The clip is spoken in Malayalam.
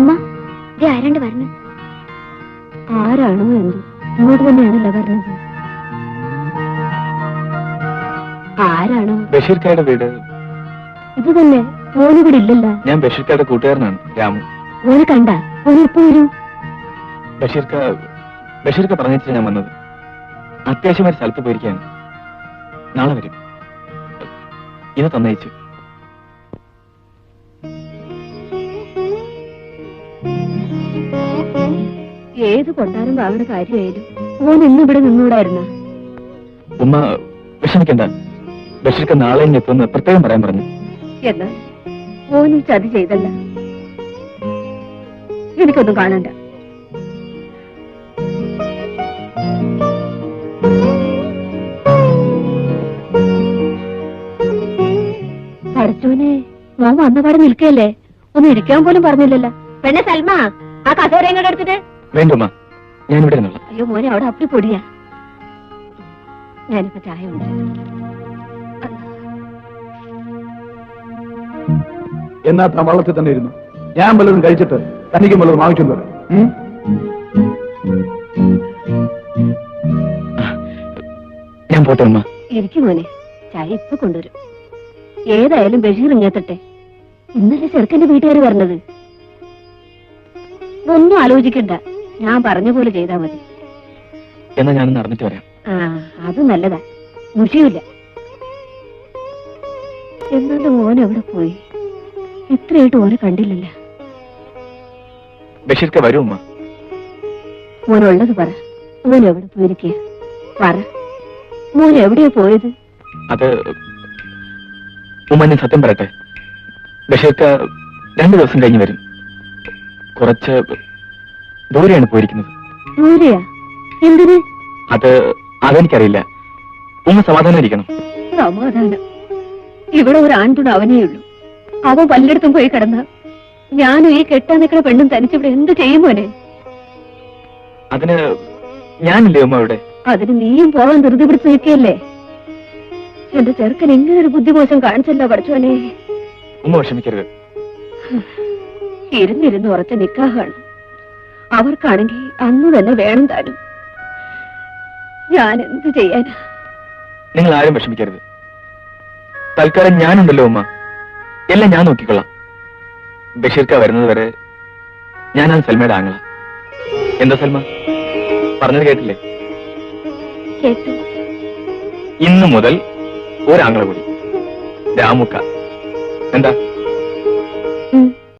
ഉമ്മ ഇത് ആരാണ്ട് പറഞ്ഞു? ആരാണോ എന്തോ ഇങ്ങോട്ട് തന്നെയാണല്ലോ പറഞ്ഞത്. ആരാണോ? ബഷീർക്കായുടെ വീട് ഇത് തന്നെ. മോനിവിടെ ഇല്ലല്ലോ. ഞാൻ ബഷീർക്കായുടെ കൂട്ടുകാരനാണ്, രാമു. മോനെ കണ്ട? മോനെ എപ്പോ വരും? ബഷീർക്ക പറഞ്ഞിട്ട് ഞാൻ വന്നത്. അത്യാവശ്യമായി സ്ഥലത്ത് പോയിരിക്കാണ്. നാളെ വരും. ഇത് തന്നയിച്ചു. ഏത് കൊട്ടാരം വാങ്ങുന്ന കാര്യമായാലും മോൻ ഇന്ന് ഇവിടെ നിന്നൂടായിരുന്ന? ഉമ്മ വിഷമിക്കണ്ട. ബഷീർക്ക നാളെ എത്തുമെന്ന് പ്രത്യേകം പറയാൻ പറഞ്ഞു. എന്നാൽ മോനും ചതി ചെയ്തല്ല. എനിക്കൊന്നും കാണണ്ട. പഠിച്ചോനെ, മോൻ വന്നപാടെ നിൽക്കല്ലേ? ഒന്ന് ഇരിക്കാൻ പോലും പറഞ്ഞില്ലല്ലോ. പെണ്ണെ സൽമ, ആ കസേര ഇങ്ങോട്ട് എടുത്തിട്ട്. വേണ്ടുമ്മ, ഞാനിവിടെ നിന്നുള്ള. അയ്യോ മോനെ, അവിടെ അപ്പി പൊടിയാ. ഞാനിപ്പോ ചായ ഉണ്ട്. എന്നാ താൻ വള്ളത്തിൽ തന്നെ ഇരുന്നു. ഞാൻ വല്ലതും കഴിച്ചിട്ട് തനിക്ക് വല്ലതും വാങ്ങിച്ചു തരാം. ഞാൻ പോട്ടെ ഉമ്മ. ഇരിക്കും മോനെ, ചായ ഇപ്പൊ കൊണ്ടുവരും. ഏതായാലും ബഷീർ ഇങ്ങെത്തട്ടെ. ഇന്നലെ ചെറുക്കന്റെ വീട്ടുകാർ പറഞ്ഞത്. ഒന്നും ആലോചിക്കണ്ട, ഞാൻ പറഞ്ഞ പോലെ ചെയ്താ മതി. എന്നാ ഞാനൊന്ന് നടന്നിട്ട് വരാം. ആ, അത് നല്ലതാ. മുഷിയില്ല. എന്നാലും മോൻ എവിടെ പോയി? ഇത്രയായിട്ട് ഓനെ കണ്ടില്ലല്ലോ. ബഷീർക്ക വരും ഉമ്മ. മോനുള്ളത് പറ. മോൻ എവിടെ പോയിരിക്കുക? പറ, മോൻ എവിടെയാ പോയത്? അത് ഉമ്മ, ഞാൻ സത്യം പറയട്ടെ. ബഷീർക്ക 2 ദിവസം കഴിഞ്ഞ് വരും. കുറച്ച് ദൂരെയാണ് പോയിരിക്കുന്നത്. ദൂരെയാ? എന്തിന്? അതെനിക്കറിയില്ല. ഉമ്മ സമാധാനായിരിക്കണം. സമാധാനം? ഇവിടെ ഒരു ആൺതുണ അവനേ ഉള്ളൂ. അവൻ പലയിടത്തും പോയി കിടന്ന ഞാനും ഈ കെട്ടാൻ നിൽക്കുന്ന പെണ്ണും തനിച്ചിവിടെ എന്ത് ചെയ്യും മോനെ? അതിന് ഞാനില്ലേ ഉമ്മ ഇവിടെ? അതിന് നീയും പോകാൻ ധൃതി പിടിച്ച് നിൽക്കുകയല്ലേ? എന്റെ ചെറുക്കൻ ഇങ്ങനെ ഒരു ബുദ്ധിമോശം കാണിച്ചല്ലോ പഠിച്ചോനെ. ഉമ്മ വിഷമിക്കരുത്. ഇരുന്നിരുന്ന് ഉറച്ച നിക്കാഹാണ്. അവർക്കാണെങ്കിൽ അന്ന് തന്നെ വേണം താനും. ഞാൻ എന്ത് ചെയ്യാനാ? നിങ്ങൾ ആരും വിഷമിക്കരുത്. തൽക്കാലം ഞാനുണ്ടല്ലോ ഉമ്മ. എല്ലാം ഞാൻ നോക്കിക്കൊള്ളാം. ബഷീർക്ക വരുന്നത് വരെ ഞാനാണ് സൽമയുടെ ആങ്ങള. എന്താ സൽമ പറഞ്ഞത് കേട്ടില്ലേ? കേട്ടു. ഇന്നു മുതൽ ഒരാങ്ങള കൂടി, രാമുക്ക. എന്താ?